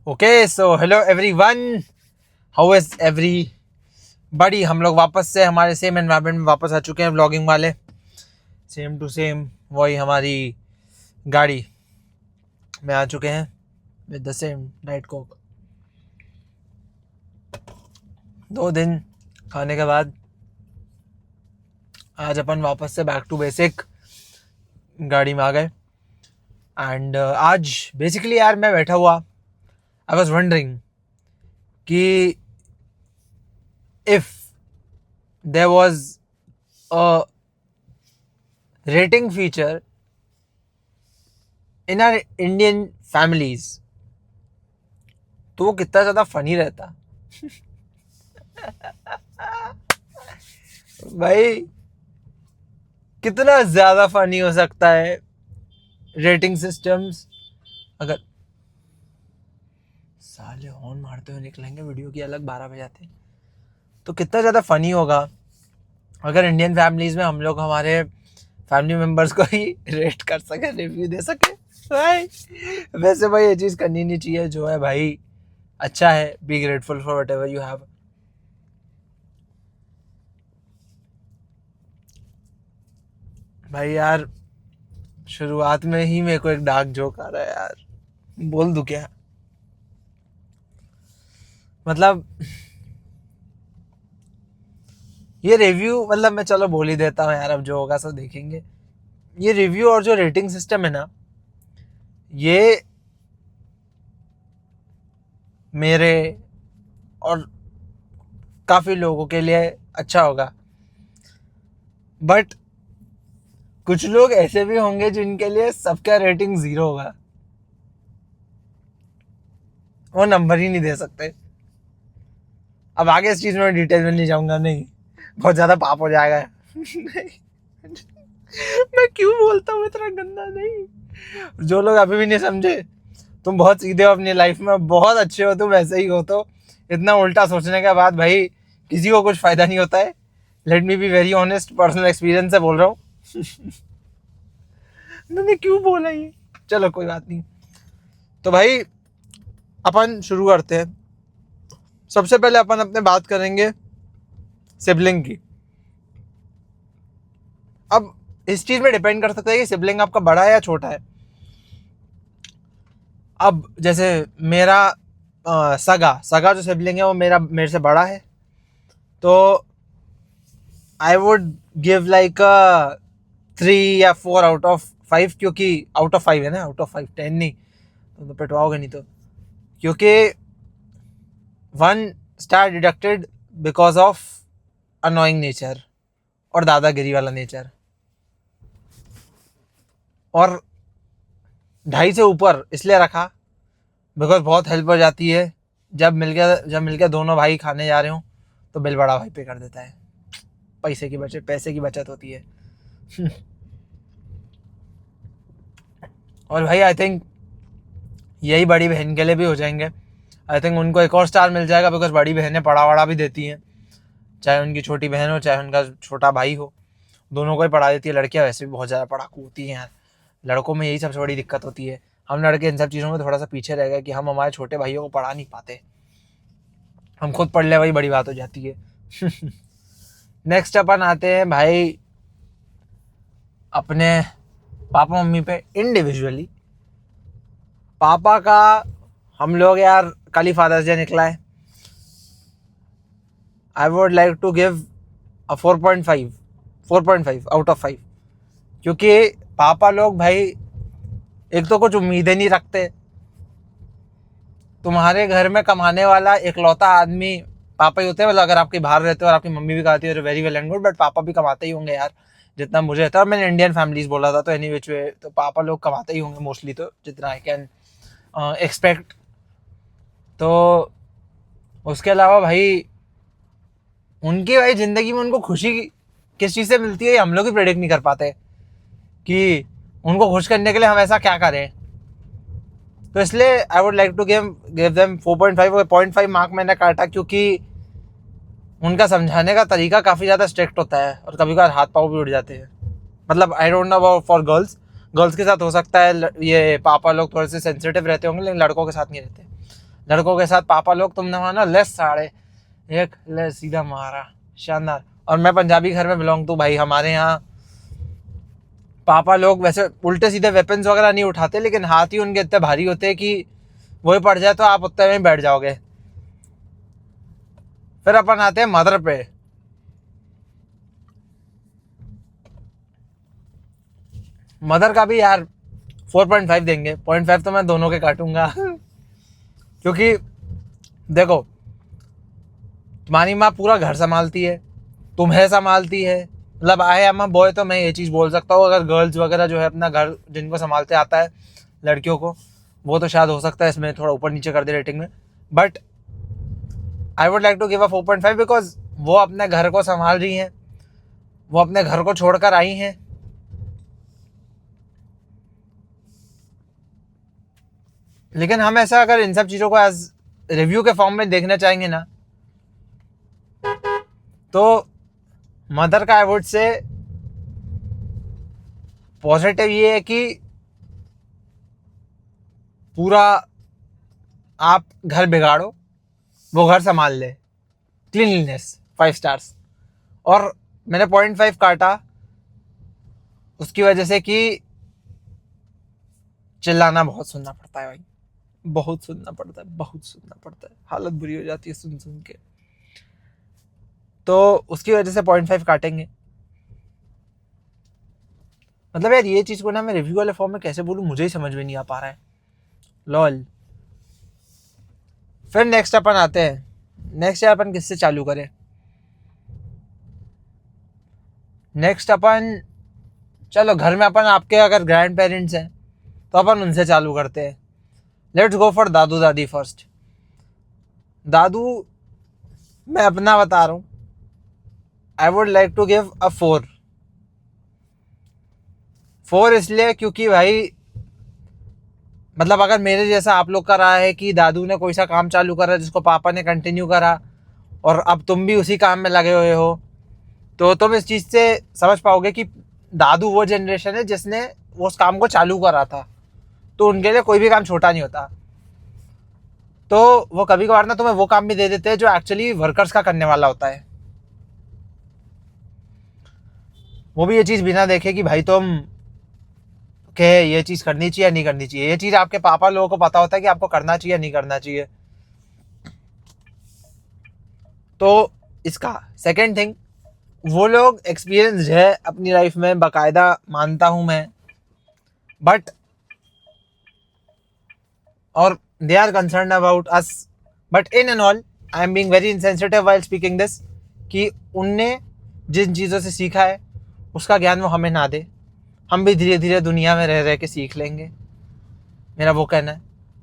Okay so hello everyone, how is everybody. हम लोग वापस से हमारे सेम एनवायरनमेंट में वापस आ चुके हैं व्लॉगिंग वाले। सेम टू सेम वही हमारी गाड़ी में आ चुके हैं with the same diet Coke. 2 दिन खाने के बाद आज अपन वापस से बैक टू बेसिक गाड़ी में आ गए। एंड आज बेसिकली यार मैं बैठा हुआ, आई वॉज वंडरिंग कि if there was a rating feature in our Indian families तो वो कितना ज़्यादा फनी रहता। भाई कितना ज़्यादा फनी हो सकता है रेटिंग सिस्टम्स। अगर साले हॉर्न मारते हुए निकलेंगे, वीडियो की अलग 12 बजे आते, तो कितना ज़्यादा फनी होगा अगर इंडियन फैमिलीज़ में हम लोग हमारे फैमिली मेम्बर्स को ही रेट कर सके, रिव्यू दे सके। भाई वैसे भाई ये चीज़ करनी नहीं चाहिए, जो है भाई अच्छा है। Be grateful for what ever you have. भाई यार शुरुआत में ही मेरे को एक डार्क जोक आ रहा है यार, बोल दूं क्या? मतलब ये रिव्यू, मतलब मैं चलो बोल ही देता हूँ यार, अब जो होगा सब देखेंगे। ये रिव्यू और जो रेटिंग सिस्टम है ना, ये मेरे और काफ़ी लोगों के लिए अच्छा होगा, बट कुछ लोग ऐसे भी होंगे जिनके लिए सबका रेटिंग 0 होगा, वो नंबर ही नहीं दे सकते। अब आगे इस चीज़ में डिटेल में नहीं जाऊंगा, नहीं बहुत ज़्यादा पाप हो जाएगा। मैं क्यों बोलता हूँ इतना गंदा? नहीं, जो लोग अभी भी नहीं समझे, तुम बहुत सीधे हो अपनी लाइफ में, बहुत अच्छे हो, तुम वैसे ही हो। तो इतना उल्टा सोचने के बाद भाई किसी को कुछ फ़ायदा नहीं होता है। Let me be very honest, personal experience से बोल रहा हूँ। मैंने क्यों बोला ये, चलो कोई बात नहीं। तो भाई अपन शुरू करते हैं। सबसे पहले अपन अपने बात करेंगे सिबलिंग की। अब इस चीज़ में डिपेंड कर सकता है कि सिबलिंग आपका बड़ा है या छोटा है। अब जैसे मेरा सगा जो सिबलिंग है वो मेरे से बड़ा है, तो आई वुड गिव लाइक 3 या 4 आउट ऑफ 5, क्योंकि आउट ऑफ 5 है ना, आउट ऑफ 5, 10 नहीं तो पिटवाओगे नहीं। तो क्योंकि 1 star deducted because of annoying nature और दादागिरी वाला नेचर, और 2.5 से ऊपर इसलिए रखा बिकॉज बहुत हेल्प हो जाती है। जब मिल गया दोनों भाई खाने जा रहे हो तो बिल बड़ा भाई पे कर देता है, पैसे की बचत होती है। और भाई आई थिंक यही बड़ी बहन के लिए भी हो जाएंगे। आई थिंक उनको एक और स्टार मिल जाएगा बिकॉज बड़ी बहनें पढ़ा वढ़ा भी देती हैं, चाहे उनकी छोटी बहन हो चाहे उनका छोटा भाई हो, दोनों को ही पढ़ा देती है। लड़कियां वैसे भी बहुत ज़्यादा पढ़ाकू होती हैं यार, लड़कों में यही सबसे बड़ी दिक्कत होती है। हम लड़के इन सब चीज़ों में थोड़ा सा पीछे रह गए कि हम हमारे छोटे भाइयों को पढ़ा नहीं पाते। हम खुद पढ़ ले वही बड़ी बात हो जाती है। नेक्स्ट अपन आते हैं भाई अपने पापा मम्मी पे इंडिविजुअली। पापा का हम लोग यार कल ही फादर्स डे निकला है, I would like to give a 4.5 out of 5, क्योंकि पापा लोग भाई एक तो कुछ उम्मीदें नहीं रखते। तुम्हारे घर में कमाने वाला इकलौता आदमी पापा ही होते हैं। मतलब अगर आपके बाहर रहते हो और आपकी मम्मी भी कमाती है, very well and good, but पापा भी कमाते ही होंगे यार, जितना मुझे रहता है। और मैंने इंडियन फैमिलीज बोला था, तो एनी विच वे तो पापा लोग कमाते ही होंगे मोस्टली, तो जितना आई कैन एक्सपेक्ट। तो उसके अलावा भाई उनकी भाई ज़िंदगी में उनको खुशी किस चीज़ से मिलती है, हम लोग ही प्रेडिक्ट नहीं कर पाते कि उनको खुश करने के लिए हम ऐसा क्या करें। तो इसलिए I would like to give them 4.5। 0.5 mark मैंने काटा क्योंकि उनका समझाने का तरीका काफ़ी ज़्यादा स्ट्रिक्ट होता है और कभी कभार हाथ पाँव भी उड़ जाते हैं। मतलब I don't know about for girls के साथ हो सकता है ये पापा लोग थोड़े से सेंसिटिव रहते होंगे, लेकिन लड़कों के साथ नहीं रहते। लड़कों के साथ पापा लोग, तुमने माना लेस साढ़े एक ले सीधा मारा, शानदार। और मैं पंजाबी घर में बिलोंग टू भाई, हमारे यहाँ पापा लोग वैसे उल्टे सीधे वेपन्स वगैरह नहीं उठाते, लेकिन हाथ ही उनके इतने भारी होते हैं कि वही पड़ जाए तो आप उतने में बैठ जाओगे। फिर अपन आते हैं मदर पे। मदर का भी यार 4.5 देंगे, 0.5 तो मैं दोनों के काटूंगा क्योंकि देखो, तुम्हारी माँ पूरा घर संभालती है, तुम्हें संभालती है। मतलब आई एम अ बॉय तो मैं ये चीज़ बोल सकता हूँ, अगर गर्ल्स वगैरह जो है अपना घर जिनको संभालते आता है लड़कियों को, वो तो शायद हो सकता है इसमें थोड़ा ऊपर नीचे कर दे रेटिंग में, but I would like to give a 4.5 because वो अपने घर को संभाल रही हैं, वो अपने घर को छोड़कर आई हैं। लेकिन हम ऐसा अगर इन सब चीज़ों को एज रिव्यू के फॉर्म में देखना चाहेंगे ना, तो मदर का आई वुड से पॉजिटिव ये है कि पूरा आप घर बिगाड़ो, वो घर संभाल ले, क्लीनलीनेस 5 स्टार्स। और मैंने 0.5 काटा उसकी वजह से कि चिल्लाना बहुत सुनना पड़ता है भाई, बहुत सुनना पड़ता है, बहुत सुनना पड़ता है, हालत बुरी हो जाती है सुन सुन के, तो उसकी वजह से 0.5 काटेंगे। मतलब यार ये चीज़ को ना मैं रिव्यू वाले फॉर्म में कैसे बोलूँ, मुझे ही समझ में नहीं आ पा रहा है, लॉल। फिर नेक्स्ट अपन आते हैं, नेक्स्ट यार अपन किससे चालू करें? नेक्स्ट अपन चलो घर में अपन आपके अगर ग्रैंड पेरेंट्स हैं तो अपन उनसे चालू करते हैं। लेट्स गो फॉर दादू दादी फर्स्ट। दादू मैं अपना बता रहा हूँ, I would like to give a 4 इसलिए क्योंकि भाई मतलब अगर मेरे जैसा आप लोग का रहा है कि दादू ने कोई सा काम चालू करा जिसको पापा ने कंटिन्यू करा और अब तुम भी उसी काम में लगे हुए हो, तो तुम इस चीज़ से समझ पाओगे कि दादू वो जनरेशन है जिसने उस काम को चालू करा था, तो उनके लिए कोई भी काम छोटा नहीं होता। तो वो कभी कभार ना तुम्हें वो काम भी दे देते हैं जो एक्चुअली वर्कर्स का करने वाला होता है। वो भी ये चीज़ बिना देखे कि भाई तुम के ये चीज़ करनी चाहिए या नहीं करनी चाहिए, ये चीज़ आपके पापा लोगों को पता होता है कि आपको करना चाहिए या नहीं करना चाहिए। तो इसका सेकंड थिंग, वो लोग एक्सपीरियंस है अपनी लाइफ में, बाकायदा मानता हूँ मैं, बट और they are concern about us, but in end all I am being very insensitive while speaking this, कि उनने जिन चीज़ों से सीखा है उसका ज्ञान वो हमें ना दे, हम भी धीरे धीरे दुनिया में रह रह के सीख लेंगे, मेरा वो कहना है।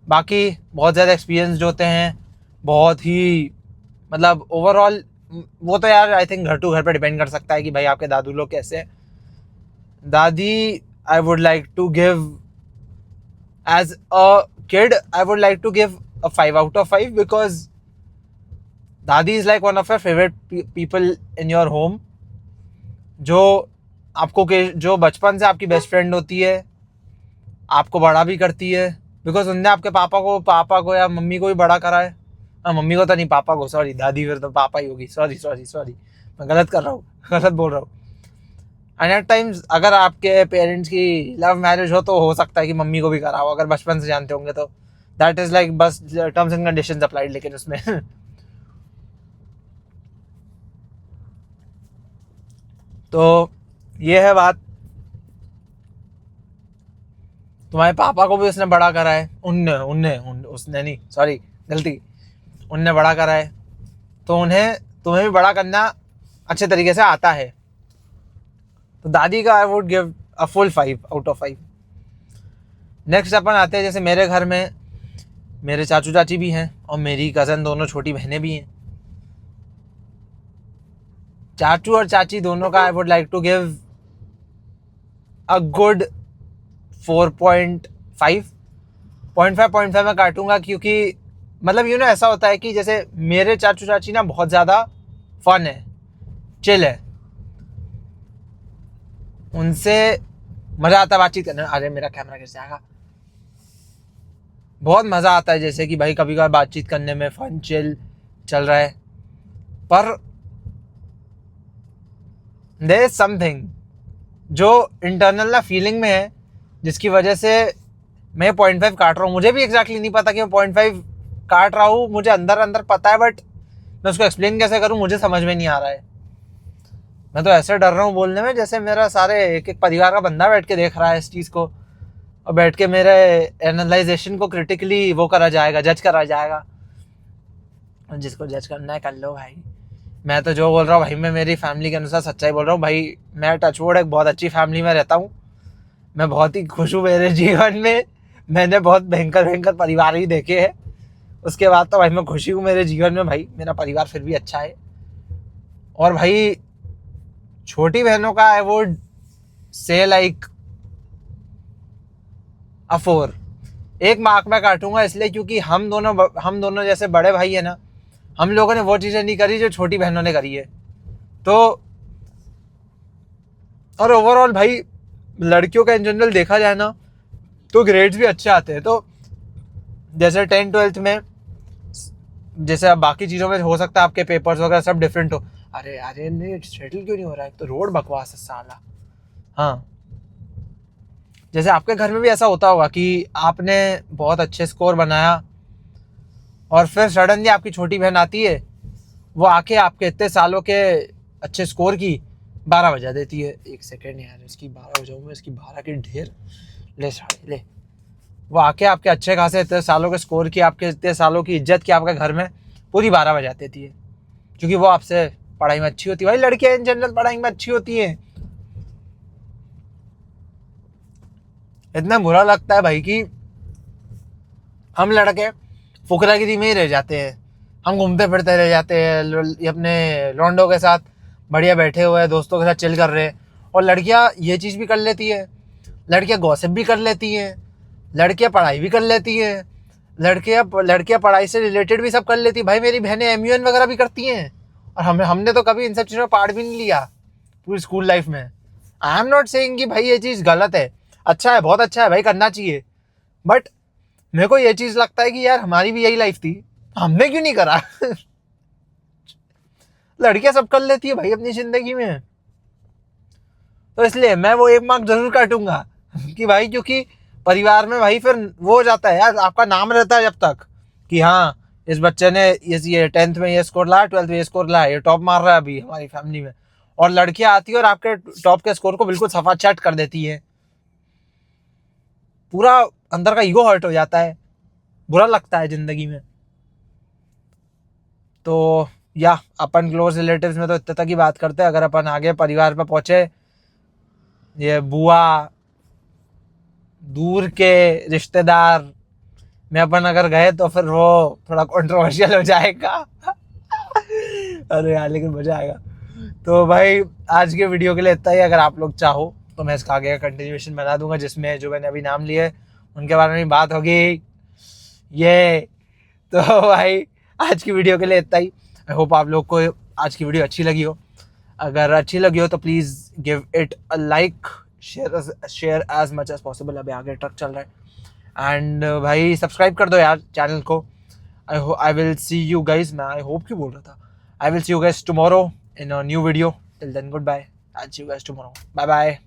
बाकी बहुत ज़्यादा एक्सपीरियंस होते हैं, बहुत ही मतलब ओवरऑल वो तो यार आई थिंक घर टू घर पे डिपेंड कर सकता है कि भाई आपके दादू लोग कैसे हैं। दादी I would like to give as a kid, I would like to give a 5/5 because दादी is like one of your favourite people in your home, जो आपको के जो बचपन से आपकी बेस्ट फ्रेंड होती है, आपको बड़ा भी करती है, बिकॉज उनने आपके पापा को या मम्मी को भी बड़ा करा है। मम्मी को तो नहीं, पापा को, सॉरी, दादी फिर तो पापा ही होगी, सॉरी सॉरी सॉरी, मैं गलत कर रहा हूँ, गलत बोल रहा हूँ। एंड एट टाइम्स अगर आपके पेरेंट्स की लव मैरिज हो तो हो सकता है कि मम्मी को भी करा हो, अगर बचपन से जानते होंगे तो दैट इज़ लाइक बस टर्म्स एंड कंडीशंस अप्लाइड, लेकिन उसमें तो ये है बात। तुम्हारे पापा को भी उसने बड़ा करा है, उसने नहीं, सॉरी गलती, उनने बड़ा करा है, तो उन्हें तुम्हें भी बड़ा करना अच्छे तरीके से आता है। तो दादी का I would give a full 5/5। Next अपन आते हैं, जैसे मेरे घर में मेरे चाचू चाची भी हैं और मेरी कज़न दोनों छोटी बहनें भी हैं। चाचू और चाची दोनों का I would like to give a good 4.5। 0.5 मैं काटूंगा क्योंकि मतलब ऐसा होता है कि जैसे मेरे चाचू चाची ना बहुत ज़्यादा फन है, चिल है, उनसे मज़ा आता है बातचीत करने में। अरे मेरा कैमरा गिर जाएगा। बहुत मज़ा आता है, जैसे कि भाई कभी कभार बातचीत करने में फन चिल चल रहा है, पर देयर इज समथिंग जो इंटरनल ना फीलिंग में है, जिसकी वजह से मैं 0.5 काट रहा हूँ। मुझे भी एग्जैक्टली नहीं पता कि मैं 0.5 काट रहा हूँ, मुझे अंदर अंदर पता है, बट मैं उसको एक्सप्लेन कैसे करूँ मुझे समझ में नहीं आ रहा है। मैं तो ऐसे डर रहा हूँ बोलने में जैसे मेरा सारे एक एक परिवार का बंदा बैठ के देख रहा है इस चीज़ को, और बैठ के मेरे एनालाइजेशन को क्रिटिकली वो करा जाएगा, जज करा जाएगा। जिसको जज करना है कर लो भाई। मैं तो जो बोल रहा हूँ भाई, मैं मेरी फैमिली के अनुसार सच्चाई बोल रहा हूँ भाई। मैं टचवुड एक बहुत अच्छी फैमिली में रहता हूँ, मैं बहुत ही खुश हूँ मेरे जीवन में। मैंने बहुत भयंकर भयंकर परिवार ही देखे हैं, उसके बाद तो भाई मैं खुशी हूँ मेरे जीवन में। भाई मेरा परिवार फिर भी अच्छा है। और भाई छोटी बहनों का आई वुड से लाइक अ 4। एक मार्क मैं काटूंगा इसलिए क्योंकि हम दोनों जैसे बड़े भाई है ना, हम लोगों ने वो चीज़ें नहीं करी जो छोटी बहनों ने करी है। तो और ओवरऑल भाई लड़कियों का इन जनरल देखा जाए ना तो ग्रेड्स भी अच्छे आते हैं। तो जैसे 10th-12th में, जैसे अब बाकी चीज़ों में हो सकता है आपके पेपर्स वगैरह सब डिफरेंट हो। अरे अरे नहीं सेटल क्यों नहीं हो रहा है, तो रोड बकवास है साला। हाँ, जैसे आपके घर में भी ऐसा होता होगा कि आपने बहुत अच्छे स्कोर बनाया और फिर सडनली आपकी छोटी बहन आती है, वो आके आपके इतने सालों के अच्छे स्कोर की 12 बजा देती है। एक सेकेंड यार, इसकी 12 बजाऊँ मैं, इसकी 12 की ढेर ले साढ़े ले। वो आके आपके अच्छे खासे इतने सालों के स्कोर की, आपके इतने सालों की इज्जत की आपके घर में पूरी 12 बजा देती है, क्योंकि वो आपसे पढ़ाई में अच्छी होती है। भाई लड़कियां इन जनरल पढ़ाई में अच्छी होती हैं। इतना बुरा लगता है भाई कि हम लड़के फुकरागिरी में ही रह जाते हैं। हम घूमते फिरते रह जाते हैं अपने लौंडों के साथ, बढ़िया बैठे हुए हैं दोस्तों के साथ चिल कर रहे हैं, और लड़कियां ये चीज़ भी कर लेती है, लड़कियां गॉसिप भी कर लेती हैं, लड़कियां पढ़ाई भी कर लेती हैं, लड़कियां पढ़ाई से रिलेटेड भी सब कर लेती है। भाई मेरी बहनें MUN वगैरह भी करती हैं, और हमने तो कभी इन सब चीज़ों में पार्ट भी नहीं लिया पूरी स्कूल लाइफ में। आई एम नॉट सेइंग कि भाई ये चीज़ गलत है, अच्छा है, बहुत अच्छा है भाई, करना चाहिए। बट मेरे को ये चीज़ लगता है कि यार हमारी भी यही लाइफ थी, हमने क्यों नहीं करा। लड़कियां सब कर लेती है भाई अपनी जिंदगी में, तो इसलिए मैं वो 1 मार्क जरूर काटूंगा कि भाई, क्योंकि परिवार में भाई फिर वो हो जाता है यार, आपका नाम रहता है जब तक कि हाँ इस बच्चे ने ये 10th में ये स्कोर लाया, 12th में ये स्कोर लाया, ये टॉप मार रहा है अभी हमारी फैमिली में। और लड़कियां आती है और आपके टॉप के स्कोर को बिल्कुल सफा चट कर देती है, पूरा अंदर का ईगो हर्ट हो जाता है, बुरा लगता है जिंदगी में। तो या अपन क्लोज रिलेटिव्स में तो इतने तक ही बात करते हैं। अगर अपन आगे परिवार पे पहुंचे, ये बुआ, दूर के रिश्तेदार में अपन अगर गए तो फिर वो थोड़ा कंट्रोवर्शियल हो जाएगा। अरे यार लेकिन मजा आएगा। तो भाई आज के वीडियो के लिए इतना ही। अगर आप लोग चाहो तो मैं इसका आगे का कंटिन्यूएशन बना दूंगा, जिसमें जो मैंने अभी नाम लिए उनके बारे में बात होगी। ये तो भाई आज की वीडियो के लिए इतना ही। आई होप आप लोग को आज की वीडियो अच्छी लगी हो। अगर अच्छी लगी हो तो please give it a like, share as much as possible. अभी आगे ट्रक चल रहा है। एंड भाई सब्सक्राइब कर दो यार चैनल को। I will see you guys, मैं आई होप क्यों बोल रहा था, I will see you guys tomorrow in a new video. Till then good bye, I see you guys tomorrow, bye bye.